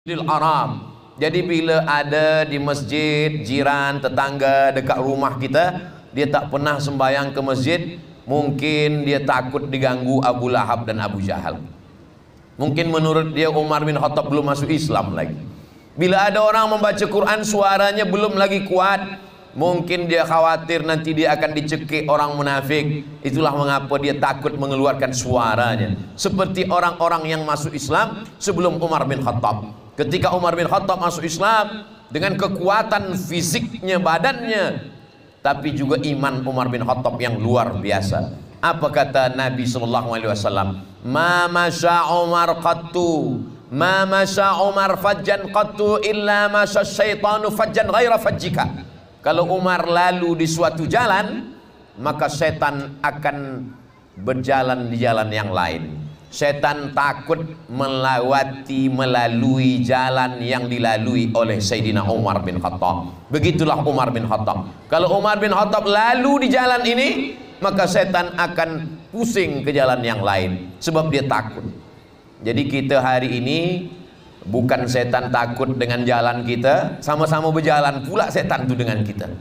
Haram. Jadi bila ada di masjid, jiran, tetangga dekat rumah kita, dia tak pernah sembahyang ke masjid, mungkin dia takut diganggu Abu Lahab dan Abu Jahal. Mungkin menurut dia Umar bin Khattab belum masuk Islam lagi. Bila ada orang membaca Quran suaranya belum lagi kuat, mungkin dia khawatir nanti dia akan dicekik orang munafik. Itulah mengapa dia takut mengeluarkan suaranya. Seperti orang-orang yang masuk Islam sebelum Umar bin Khattab. Ketika Umar bin Khattab masuk Islam dengan kekuatan fisiknya, badannya, tapi juga iman Umar bin Khattab yang luar biasa. Apa kata Nabi SAW? Ma masya Umar qattu, ma masya Umar fajjan qattu illa masya syaitanu fajjan ghaira fajjika. Kalau Umar lalu di suatu jalan, maka setan akan berjalan di jalan yang lain. Setan takut melalui jalan yang dilalui oleh Sayyidina Umar bin Khattab. Begitulah Umar bin Khattab. Kalau Umar bin Khattab lalu di jalan ini, maka setan akan pusing ke jalan yang lain, sebab dia takut. Jadi kita hari ini bukan setan takut dengan jalan kita, sama-sama berjalan pula setan itu dengan kita.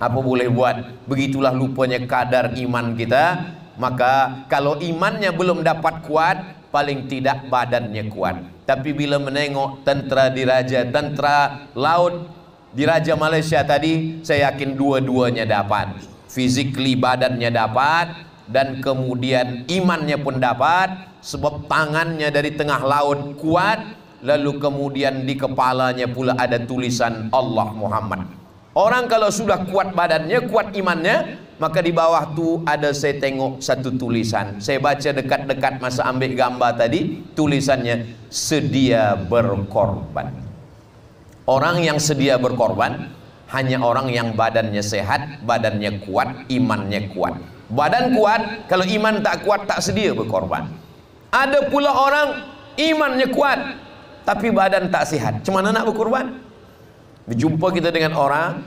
Apa boleh buat? Begitulah lupanya kadar iman kita. Maka kalau imannya belum dapat kuat, paling tidak badannya kuat. Tapi bila menengok tentera diraja, tentera laut diraja Malaysia tadi, saya yakin dua-duanya dapat. Physically badannya dapat, dan kemudian imannya pun dapat, sebab tangannya dari tengah laut kuat, lalu kemudian di kepalanya pula ada tulisan Allah Muhammad. Orang kalau sudah kuat badannya, kuat imannya, maka di bawah tu ada, saya tengok satu tulisan. Saya baca dekat-dekat masa ambil gambar tadi, tulisannya sedia berkorban. Orang yang sedia berkorban hanya orang yang badannya sehat, badannya kuat, imannya kuat. Badan kuat, kalau iman tak kuat tak sedia berkorban. Ada pula orang imannya kuat tapi badan tak sehat, macam mana nak berkorban? Berjumpa kita dengan orang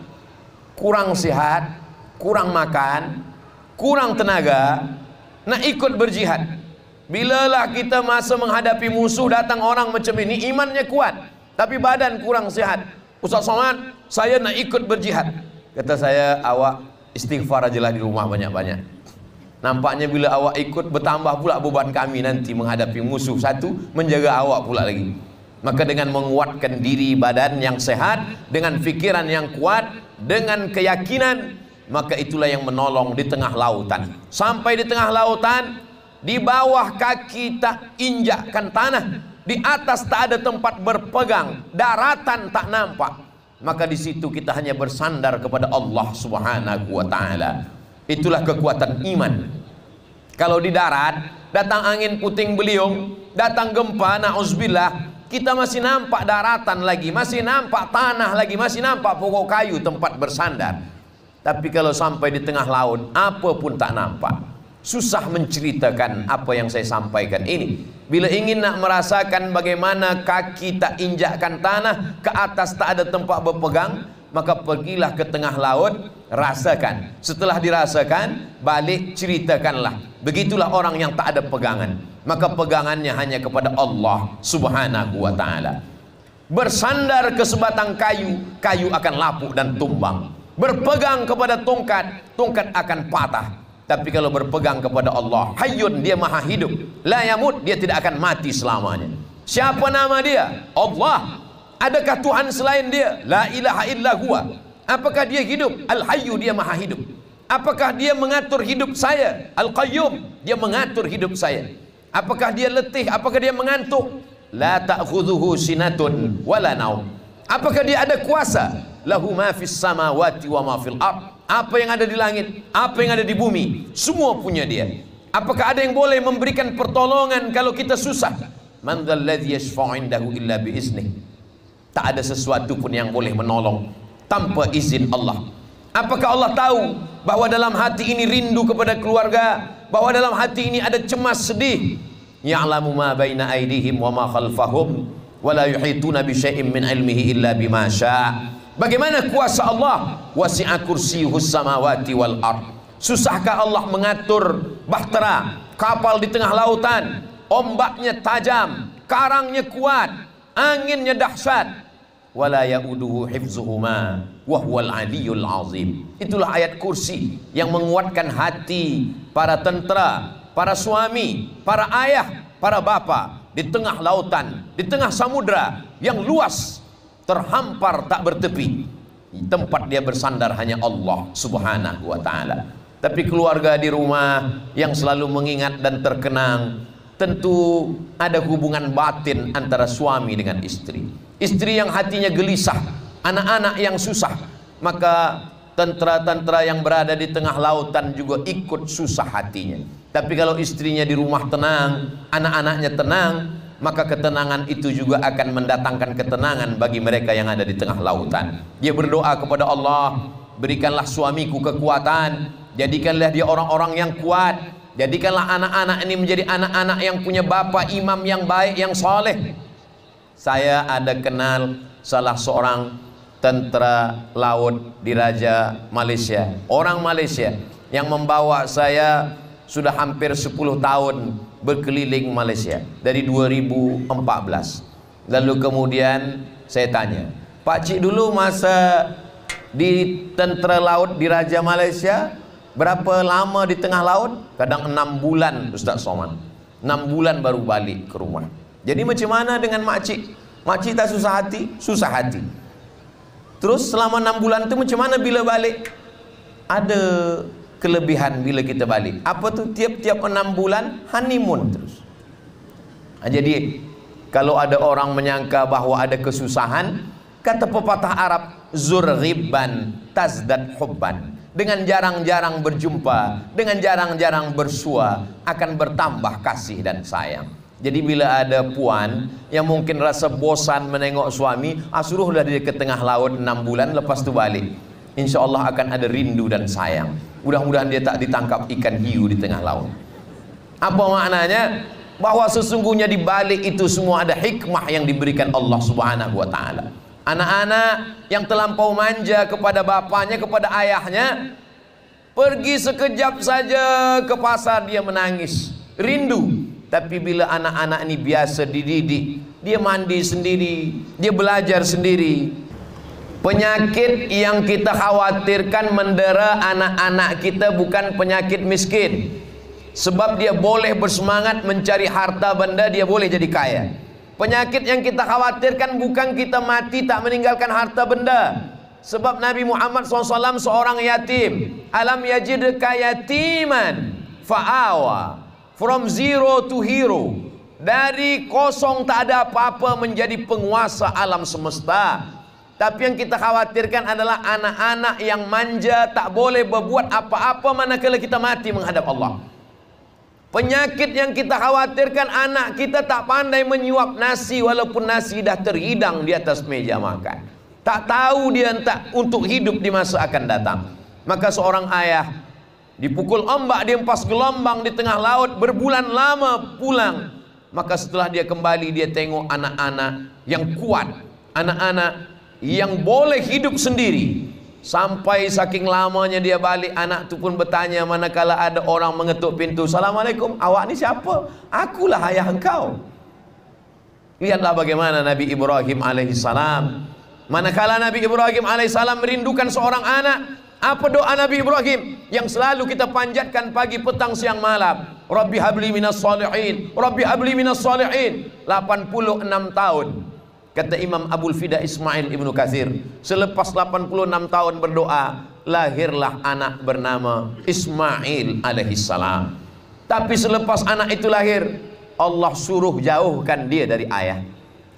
kurang sihat, kurang makan, kurang tenaga, nak ikut berjihad. Bilalah kita masa menghadapi musuh, datang orang macam ini, imannya kuat tapi badan kurang sihat. Ustaz Somad, saya nak ikut berjihad. Kata saya, awak istighfar ajalah di rumah banyak-banyak. Nampaknya bila awak ikut, bertambah pula beban kami nanti menghadapi musuh. Satu, menjaga awak pula lagi. Maka dengan menguatkan diri, badan yang sehat, dengan fikiran yang kuat, dengan keyakinan, maka itulah yang menolong di tengah lautan. Sampai di tengah lautan, di bawah kaki tak injakkan tanah, di atas tak ada tempat berpegang, daratan tak nampak. Maka di situ kita hanya bersandar kepada Allah Subhanahu wa Ta'ala. Itulah kekuatan iman. Kalau di darat, datang angin puting beliung, datang gempa, na'udzubillah, kita masih nampak daratan lagi, masih nampak tanah lagi, masih nampak pokok kayu tempat bersandar. Tapi kalau sampai di tengah laut, apa pun tak nampak. Susah menceritakan apa yang saya sampaikan ini. Bila ingin nak merasakan bagaimana kaki tak injakkan tanah, ke atas tak ada tempat berpegang, maka pergilah ke tengah laut, rasakan. Setelah dirasakan, balik ceritakanlah. Begitulah orang yang tak ada pegangan, maka pegangannya hanya kepada Allah Subhanahu wa Ta'ala. Bersandar ke sebatang kayu, kayu akan lapuk dan tumbang. Berpegang kepada tongkat, tongkat akan patah. Tapi kalau berpegang kepada Allah, Hayyun, dia maha hidup, la yamut, dia tidak akan mati selamanya. Siapa nama dia? Allah. Adakah Tuhan selain dia? La ilaha illa huwa. Apakah dia hidup? Al-Hayyu, dia maha hidup. Apakah dia mengatur hidup saya? Al-Qayyum, dia mengatur hidup saya. Apakah dia letih? Apakah dia mengantuk? La ta'khudhuhu sinatun wala naum. Apakah dia ada kuasa? Lahu ma fis samawati wa ma fil ard. Apa yang ada di langit, apa yang ada di bumi, semua punya dia. Apakah ada yang boleh memberikan pertolongan kalau kita susah? Man dzalladzi yashfa'u 'indahu illa bi iznih. Tak ada sesuatu pun yang boleh menolong tanpa izin Allah. Apakah Allah tahu bahwa dalam hati ini rindu kepada keluarga, bahwa dalam hati ini ada cemas sedih? Ya'lamu ma baina aydihim wa ma khalfahum wa la yuhituna bi syai'in min ilmihi illa bima syaa'. Bagaimana kuasa Allah? Wasi'a kursiyuhus samawati wal ard. Susahkah Allah mengatur bahtera, kapal di tengah lautan? Ombaknya tajam, karangnya kuat, anginnya dahsyat, wala yauduhu hifzuhuma wa huwal aliyul azim. Itulah ayat kursi yang menguatkan hati para tentera, para suami, para ayah, para bapa di tengah lautan, di tengah samudra yang luas, terhampar tak bertepi. Tempat dia bersandar hanya Allah subhanahu wa ta'ala. Tapi keluarga di rumah yang selalu mengingat dan terkenang, tentu ada hubungan batin antara suami dengan istri. Istri yang hatinya gelisah, anak-anak yang susah, maka tentara-tentara yang berada di tengah lautan juga ikut susah hatinya. Tapi kalau istrinya di rumah tenang, anak-anaknya tenang, maka ketenangan itu juga akan mendatangkan ketenangan bagi mereka yang ada di tengah lautan. Dia berdoa kepada Allah, berikanlah suamiku kekuatan, jadikanlah dia orang-orang yang kuat, jadikanlah anak-anak ini menjadi anak-anak yang punya bapa imam yang baik, yang soleh. Saya ada kenal salah seorang tentara laut di Raja Malaysia, orang Malaysia yang membawa saya sudah hampir 10 tahun berkeliling Malaysia dari 2014. Lalu kemudian saya tanya, Pak Cik dulu masa di tentera laut di Raja Malaysia berapa lama di tengah laut? Kadang 6 bulan Ustaz Somad, 6 bulan baru balik ke rumah. Jadi macam mana dengan makcik? Makcik tak susah hati? Susah hati. Terus selama 6 bulan itu macam mana bila balik? Ada kelebihan bila kita balik. Apa tu? Tiap-tiap 6 bulan honeymoon terus. Jadi kalau ada orang menyangka bahwa ada kesusahan, kata pepatah Arab, zur ghibban tazdad hubban. Dengan jarang-jarang berjumpa, dengan jarang-jarang bersua, akan bertambah kasih dan sayang. Jadi bila ada puan yang mungkin rasa bosan menengok suami, suruhlah dia ke tengah laut 6 bulan, lepas tu balik. Insya Allah akan ada rindu dan sayang. Mudah-mudahan dia tak ditangkap ikan hiu di tengah laut. Apa maknanya? Bahwa sesungguhnya di balik itu semua ada hikmah yang diberikan Allah Subhanahu wa ta'ala. Anak-anak yang terlampau manja kepada bapaknya, kepada ayahnya, pergi sekejap saja ke pasar dia menangis, rindu. Tapi bila anak-anak ini biasa dididik, dia mandi sendiri, dia belajar sendiri. Penyakit yang kita khawatirkan mendera anak-anak kita bukan penyakit miskin. Sebab dia boleh bersemangat mencari harta benda, dia boleh jadi kaya. Penyakit yang kita khawatirkan bukan kita mati tak meninggalkan harta benda. Sebab Nabi Muhammad SAW seorang yatim. Alam yajidka yatiman fa'awa. From zero to hero. Dari kosong tak ada apa-apa menjadi penguasa alam semesta. Tapi yang kita khawatirkan adalah anak-anak yang manja, tak boleh berbuat apa-apa manakala kita mati menghadap Allah. Penyakit yang kita khawatirkan anak kita tak pandai menyuap nasi walaupun nasi dah terhidang di atas meja makan. Tak tahu dia entah untuk hidup di masa akan datang. Maka seorang ayah dipukul ombak, dihempas gelombang di tengah laut, berbulan lama pulang. Maka setelah dia kembali, dia tengok anak-anak yang kuat, anak-anak yang boleh hidup sendiri. Sampai saking lamanya dia balik, anak tu pun bertanya manakala ada orang mengetuk pintu, "Assalamualaikum, awak ni siapa?" "Akulah ayah engkau." Lihatlah bagaimana Nabi Ibrahim alaihissalam. Manakala Nabi Ibrahim alaihissalam merindukan seorang anak, apa doa Nabi Ibrahim yang selalu kita panjatkan pagi, petang, siang, malam? Rabbi habli minas salihin, Rabbi habli minas salihin. 86 tahun. Kata Imam Abul Fida Ismail Ibnu Katsir, selepas 86 tahun berdoa, lahirlah anak bernama Ismail alaihissalam. Tapi selepas anak itu lahir, Allah suruh jauhkan dia dari ayah.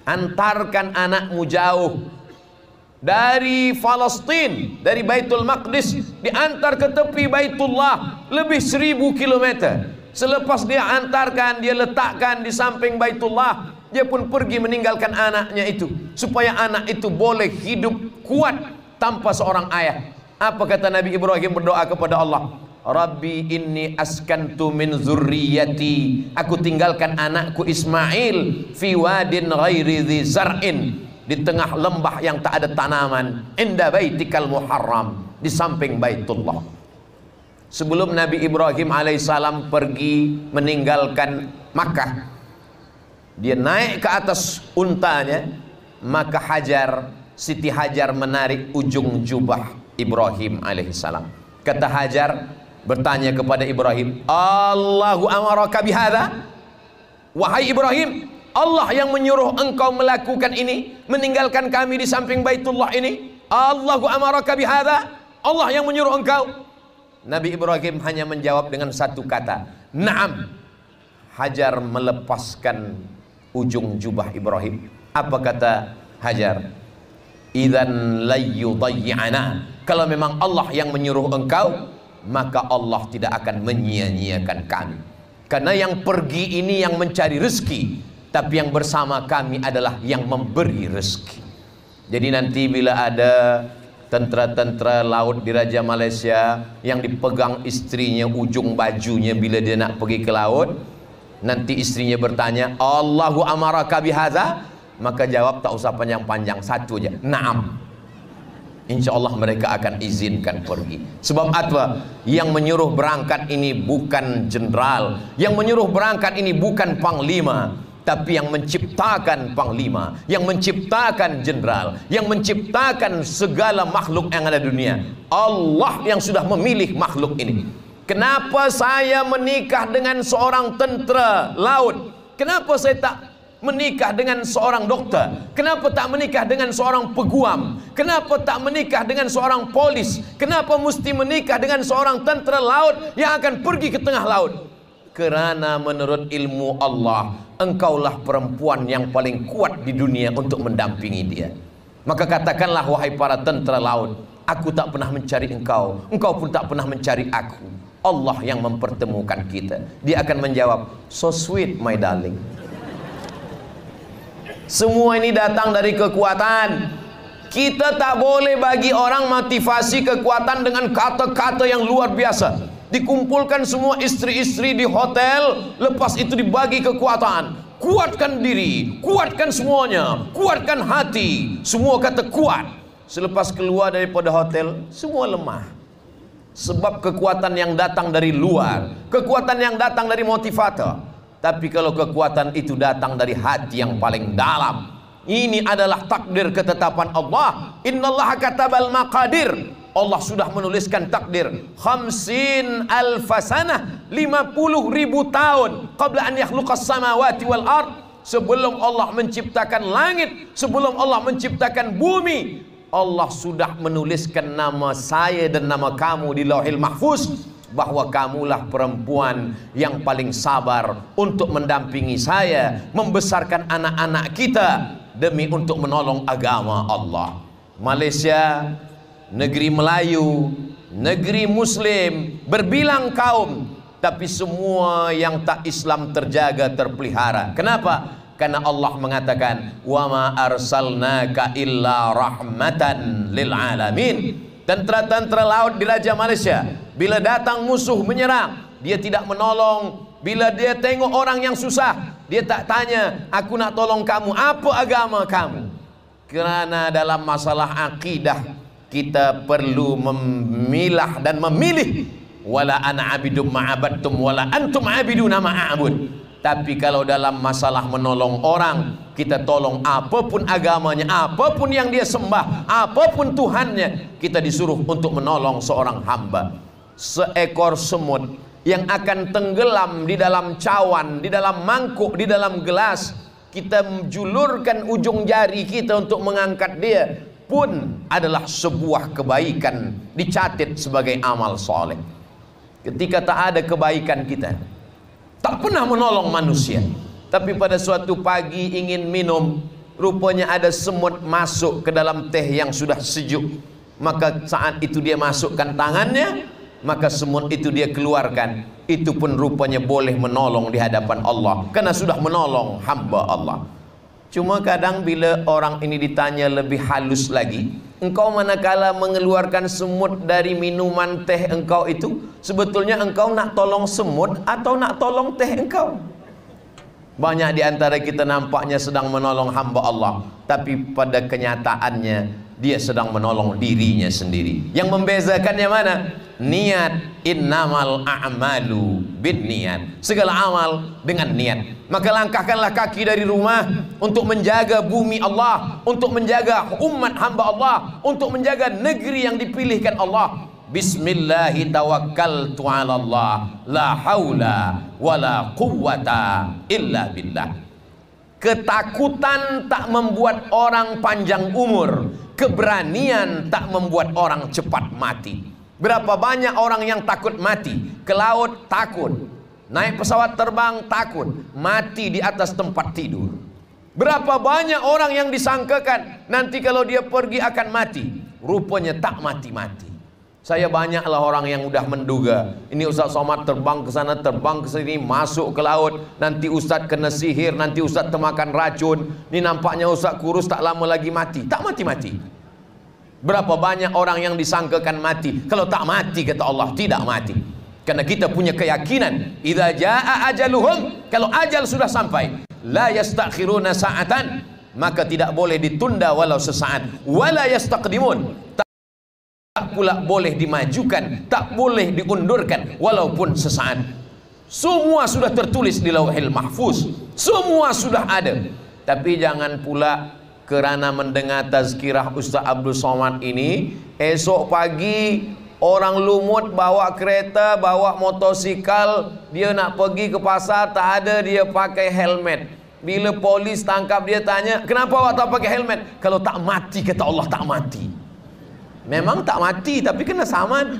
Antarkan anakmu jauh dari Palestin, dari Baitul Maqdis, diantar ke tepi Baitullah lebih 1000 kilometer. Selepas dia antarkan, dia letakkan di samping Baitullah, dia pun pergi meninggalkan anaknya itu, supaya anak itu boleh hidup kuat tanpa seorang ayah. Apa kata Nabi Ibrahim berdoa kepada Allah? Rabbi inni askantu min zurriyati, aku tinggalkan anakku Ismail fi wadin ghairi dhi zar'in, di tengah lembah yang tak ada tanaman, inda baitikal muharram, di samping Baitullah. Sebelum Nabi Ibrahim alaihissalam pergi meninggalkan Makkah, Dia naik ke atas untanya, maka Siti Hajar menarik ujung jubah Ibrahim alaihissalam. Kata Hajar bertanya kepada Ibrahim, Allahu amaraka bihadza? Wahai Ibrahim, Allah yang menyuruh engkau melakukan ini, meninggalkan kami di samping Baitullah ini? Allahu amaraka bihadza? Allah yang menyuruh engkau? Nabi Ibrahim hanya menjawab dengan satu kata, Naam. Hajar melepaskan ujung jubah Ibrahim. Apa kata Hajar? Idzan la yudayyi'ana. Kalau memang Allah yang menyuruh engkau, maka Allah tidak akan menyia-nyiakan kami. Karena yang pergi ini yang mencari rezeki, tapi yang bersama kami adalah yang memberi rezeki. Jadi nanti bila ada tentara-tentara laut di Raja Malaysia yang dipegang istrinya ujung bajunya bila dia nak pergi ke laut, nanti istrinya bertanya, Allahu amaraka bihadza? Maka jawab tak usah panjang-panjang, satu aja, Naam. Insya Allah mereka akan izinkan pergi. Sebab apa? Yang menyuruh berangkat ini bukan jenderal, yang menyuruh berangkat ini bukan panglima, tapi yang menciptakan panglima, yang menciptakan jenderal, yang menciptakan segala makhluk yang ada di dunia. Allah yang sudah memilih makhluk ini. Kenapa saya menikah dengan seorang tentera laut? Kenapa saya tak menikah dengan seorang dokter? Kenapa tak menikah dengan seorang peguam? Kenapa tak menikah dengan seorang polis? Kenapa mesti menikah dengan seorang tentera laut yang akan pergi ke tengah laut? Kerana menurut ilmu Allah, engkaulah perempuan yang paling kuat di dunia untuk mendampingi dia. Maka katakanlah, wahai para tentera laut, aku tak pernah mencari engkau, engkau pun tak pernah mencari aku. Allah yang mempertemukan kita. Dia akan menjawab, so sweet my darling. Semua ini datang dari kekuatan. Kita tak boleh bagi orang motivasi kekuatan dengan kata-kata yang luar biasa. Dikumpulkan semua istri-istri di hotel, lepas itu dibagi kekuatan. Kuatkan diri, kuatkan semuanya, kuatkan hati. Semua kata kuat. Selepas keluar daripada hotel, semua lemah. Sebab kekuatan yang datang dari luar, kekuatan yang datang dari motivator. Tapi kalau kekuatan itu datang dari hati yang paling dalam, ini adalah takdir ketetapan Allah. Innallaha katabal maqadir. Allah sudah menuliskan takdir 50 alfasanah, 50.000 tahun qabla an yakhluqas samawati wal ard. Sebelum Allah menciptakan langit, sebelum Allah menciptakan bumi, Allah sudah menuliskan nama saya dan nama kamu di Lauhil Mahfuz, bahwa kamulah perempuan yang paling sabar untuk mendampingi saya, membesarkan anak-anak kita demi untuk menolong agama Allah. Malaysia, negeri Melayu, negeri Muslim, berbilang kaum, tapi semua yang tak Islam terjaga, terpelihara. Kenapa? Karena Allah mengatakan, wa ma arsalnaka illa rahmatan lil alamin. Tentara-tentara laut di Raja Malaysia, bila datang musuh menyerang, dia tidak menolong. Bila dia tengok orang yang susah, dia tak tanya, aku nak tolong kamu, apa agama kamu? Kerana dalam masalah akidah, kita perlu memilah dan memilih. Wala ana abidum ma'abadtum wala antum abiduna ma'abud. Tapi kalau dalam masalah menolong orang, kita tolong apapun agamanya, apapun yang dia sembah, apapun Tuhannya, kita disuruh untuk menolong seorang hamba. Seekor semut yang akan tenggelam di dalam cawan, di dalam mangkuk, di dalam gelas, kita menjulurkan ujung jari kita untuk mengangkat dia, pun adalah sebuah kebaikan, dicatat sebagai amal soleh. Ketika tak ada kebaikan kita, tak pernah menolong manusia, tapi pada suatu pagi ingin minum, rupanya ada semut masuk ke dalam teh yang sudah sejuk. Maka saat itu dia masukkan tangannya, maka semut itu dia keluarkan. Itu pun rupanya boleh menolong di hadapan Allah, karena sudah menolong hamba Allah. Cuma kadang bila orang ini ditanya lebih halus lagi, engkau manakala mengeluarkan semut dari minuman teh engkau itu, sebetulnya engkau nak tolong semut atau nak tolong teh engkau? Banyak di antara kita nampaknya sedang menolong hamba Allah, tapi pada kenyataannya dia sedang menolong dirinya sendiri. Yang membezakannya mana? Niat. Innamal a'malu binniyat. Segala amal dengan niat. Maka langkahkanlah kaki dari rumah untuk menjaga bumi Allah, untuk menjaga umat hamba Allah, untuk menjaga negeri yang dipilihkan Allah. Bismillahi tawakkaltu ala Allah, la haula wala quwwata illa billah. Ketakutan tak membuat orang panjang umur, keberanian tak membuat orang cepat mati. Berapa banyak orang yang takut mati? Ke laut takut, naik pesawat terbang takut, mati di atas tempat tidur. Berapa banyak orang yang disangkakan nanti kalau dia pergi akan mati, rupanya tak mati-mati. Saya banyaklah orang yang udah menduga, ini Ustaz Somad terbang ke sana, terbang ke sini, masuk ke laut, nanti Ustaz kena sihir, nanti Ustaz termakan racun, ini nampaknya Ustaz kurus, tak lama lagi mati. Tak mati-mati. Berapa banyak orang yang disangkakan mati, kalau tak mati kata Allah tidak mati. Karena kita punya keyakinan, idza jaa ajaluhum, kalau ajal sudah sampai, la yastakhiruna sa'atan, maka tidak boleh ditunda walau sesaat, wala yastaqdimun, tak pula boleh dimajukan, tak boleh diundurkan walaupun sesaat. Semua sudah tertulis di Lauhil Mahfuz, semua sudah ada. Tapi jangan pula kerana mendengar tazkirah Ustaz Abdul Somad ini, esok pagi orang lumut bawa kereta, bawa motosikal, dia nak pergi ke pasar, tak ada dia pakai helmet. Bila polis tangkap dia tanya, kenapa awak tak pakai helmet? Kalau tak mati kata Allah tak mati. Memang tak mati tapi kena samad.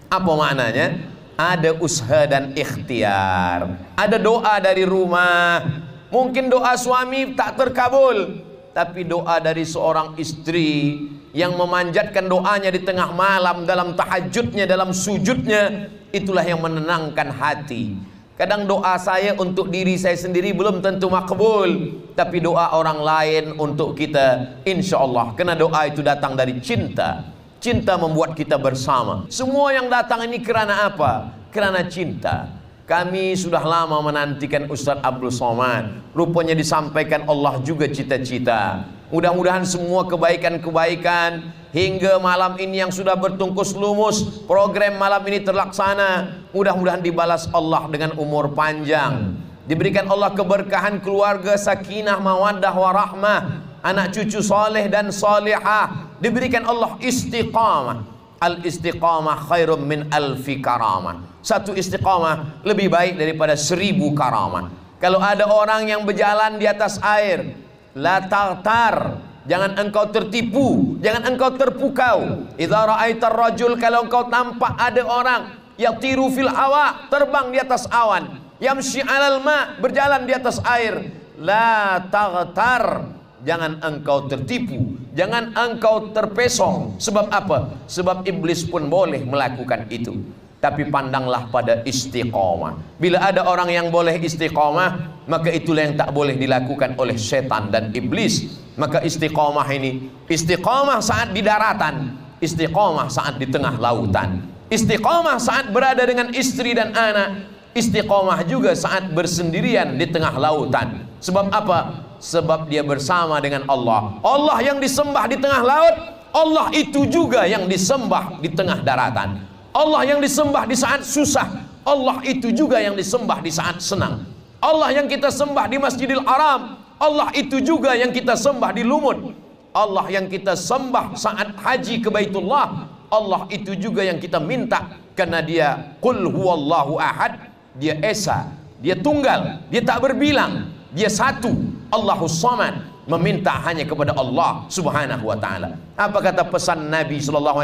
Apa maknanya? Ada usaha dan ikhtiar, ada doa dari rumah. Mungkin doa suami tak terkabul, tapi doa dari seorang istri yang memanjatkan doanya di tengah malam, dalam tahajudnya, dalam sujudnya, itulah yang menenangkan hati. Kadang doa saya untuk diri saya sendiri belum tentu makbul, tapi doa orang lain untuk kita insya Allah, karena doa itu datang dari cinta. Cinta membuat kita bersama. Semua yang datang ini kerana apa? Kerana cinta. Kami sudah lama menantikan Ustaz Abdul Somad. Rupanya disampaikan Allah juga cita-cita. Mudah-mudahan semua kebaikan-kebaikan hingga malam ini yang sudah bertungkus lumus, program malam ini terlaksana. Mudah-mudahan dibalas Allah dengan umur panjang. Diberikan Allah keberkahan keluarga, sakinah, mawaddah, warahmah, anak cucu soleh dan solehah. Diberikan Allah istiqamah. Al-istiqamah khairum min alfi karamah. Satu istiqamah lebih baik daripada 1000 karamah. Kalau ada orang yang berjalan di atas air, la taghtar, jangan engkau tertipu, jangan engkau terpukau. Idza ra'aitar rajul, kalau engkau tampak ada orang yang tiru fil hawa, terbang di atas awan, yamshi 'alal ma, berjalan di atas air, la taghtar, jangan engkau tertipu, jangan engkau terpesong. Sebab apa? Sebab iblis pun boleh melakukan itu. Tapi pandanglah pada istiqamah. Bila ada orang yang boleh istiqamah, maka itulah yang tak boleh dilakukan oleh setan dan iblis. Maka istiqamah ini, istiqamah saat di daratan, istiqamah saat di tengah lautan, istiqamah saat berada dengan istri dan anak, istiqamah juga saat bersendirian di tengah lautan. Sebab apa? Sebab dia bersama dengan Allah. Allah yang disembah di tengah laut, Allah itu juga yang disembah di tengah daratan. Allah yang disembah di saat susah, Allah itu juga yang disembah di saat senang. Allah yang kita sembah di Masjidil Haram, Allah itu juga yang kita sembah di Lumut. Allah yang kita sembah saat haji ke Baitullah, Allah itu juga yang kita minta, karena dia Qul huwallahu ahad, dia esa, dia tunggal, dia tak berbilang, dia satu, Allahus Samad. Meminta hanya kepada Allah Subhanahu wa ta'ala. Apa kata pesan Nabi SAW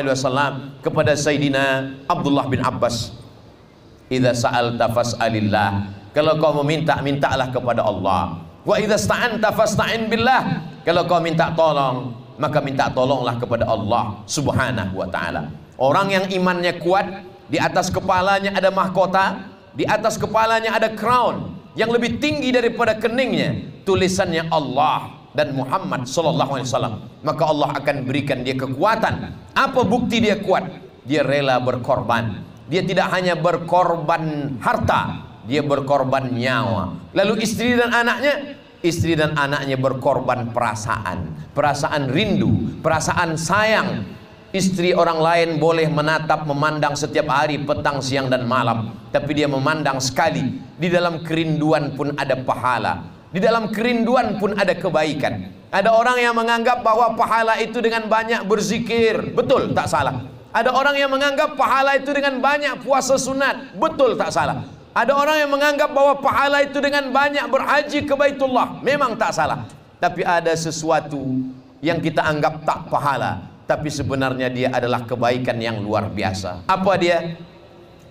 kepada Sayyidina Abdullah bin Abbas? Idza sa'alta fas'alillah, kalau kau meminta, mintalah kepada Allah. Wa idza sta'anta fasta'in billah, kalau kau minta tolong, maka minta tolonglah kepada Allah Subhanahu wa ta'ala. Orang yang imannya kuat, di atas kepalanya ada mahkota, di atas kepalanya ada crown yang lebih tinggi daripada keningnya, tulisannya Allah dan Muhammad sallallahu alaihi wasallam, maka Allah akan berikan dia kekuatan. Apa bukti dia kuat? Dia rela berkorban. Dia tidak hanya berkorban harta, dia berkorban nyawa. Lalu istri dan anaknya berkorban perasaan, perasaan rindu, perasaan sayang. Istri orang lain boleh menatap, memandang setiap hari, petang, siang, dan malam, tapi dia memandang sekali. Di dalam kerinduan pun ada pahala, di dalam kerinduan pun ada kebaikan. Ada orang yang menganggap bahwa pahala itu dengan banyak berzikir. Betul, tak salah. Ada orang yang menganggap pahala itu dengan banyak puasa sunat. Betul, tak salah. Ada orang yang menganggap bahwa pahala itu dengan banyak berhaji ke Baitullah. Memang tak salah. Tapi ada sesuatu yang kita anggap tak pahala, tapi sebenarnya dia adalah kebaikan yang luar biasa. Apa dia?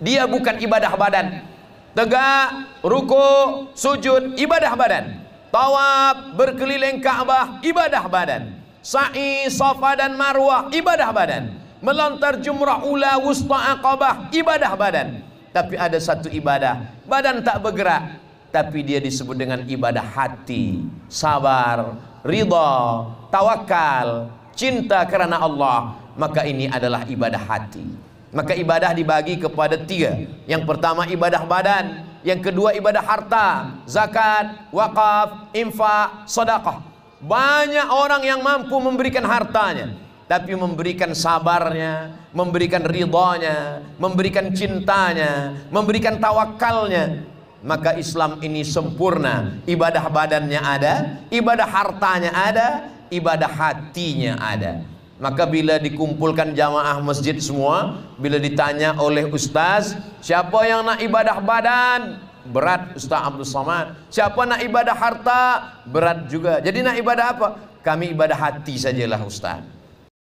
Dia bukan ibadah badan. Tegak, ruku, sujud, ibadah badan. Tawaf, berkeliling Ka'bah, ibadah badan. Sa'i, Safa dan Marwah, ibadah badan. Melontar jumrah ula, wusta, aqabah, ibadah badan. Tapi ada satu ibadah, badan tak bergerak, tapi dia disebut dengan ibadah hati. Sabar, ridha, tawakal, cinta karena Allah. Maka ini adalah ibadah hati. Maka ibadah dibagi kepada 3. Yang pertama ibadah badan, yang kedua ibadah harta, zakat, wakaf, infak, sedekah. Banyak orang yang mampu memberikan hartanya, tapi memberikan sabarnya, memberikan ridhanya, memberikan cintanya, memberikan tawakalnya. Maka Islam ini sempurna. Ibadah badannya ada, ibadah hartanya ada, ibadah hatinya ada. Maka bila dikumpulkan jamaah masjid semua, bila ditanya oleh ustaz, siapa yang nak ibadah badan? Berat Ustaz Abdul Somad. Siapa nak ibadah harta? Berat juga. Jadi nak ibadah apa? Kami ibadah hati sajalah Ustaz.